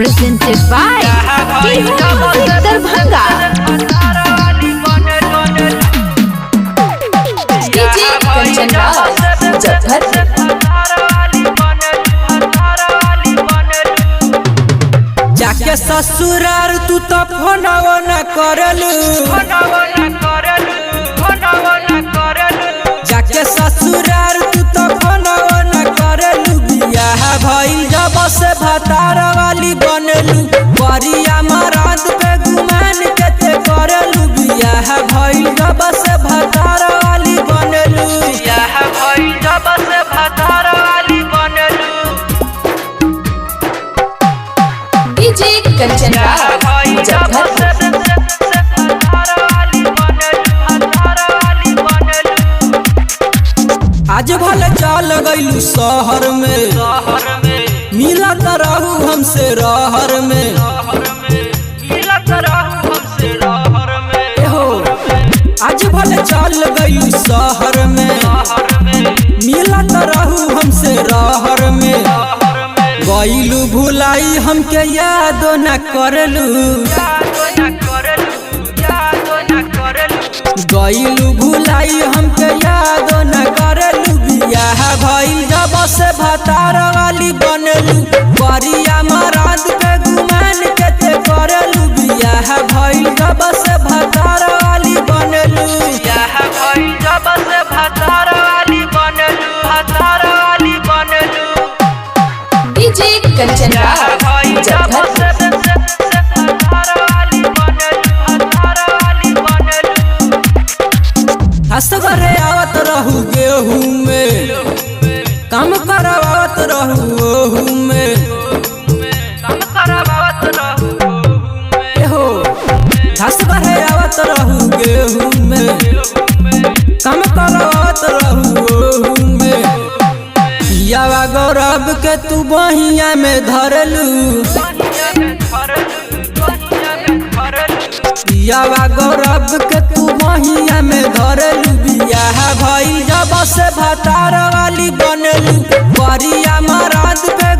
presented by Darbhanga DJ Kanchan Raj Muzaffarpur। जाके ससुरार तू तो फोनवा न करलू, जाके ससुरार तू तो फोनवा न करलू। बियाह भइल जब से भतार वाली बनलू, परिया मराद पे गुमान के ते करलू। बियाह भइल जब से भतार वाली बनलू, बियाह भइल जब से भतार वाली बनलू। DJ Kanchan Raj Muzaffarpur। आज भले चल गइलू शहर में, मिलत रहू हमसे रहर में। हो आज भले चल गइलू शहर में, मिलत रहू हमसे रहर में। गइलू भुलाई हमके यादो न करलू, गइलू भुलाई हमके यादो न करलू। बियाह भइल जब से भतार वाली बनलू, परिया मराद पे गुमान के ते करलू। बियाह भइल जब से भतार वाली बनलू, बियाह भइल जब से भतार वाली बनलू, भतार वाली बनलू। DJ Kanchan Raj Muzaffarpur। हंस घरे आवत रहू गेहूं में, काम करवावत रहू ओहू में। हो हंस घरे आवत रहू गेहूं में, काम करवावत रहू ओहू में। पियावा गौरव के तू बहिया में धरलू, पियावा गौरव के तू बहिया में धरलू। बियाह भइल जब से भतार वाली बनलू, परिया मराद पे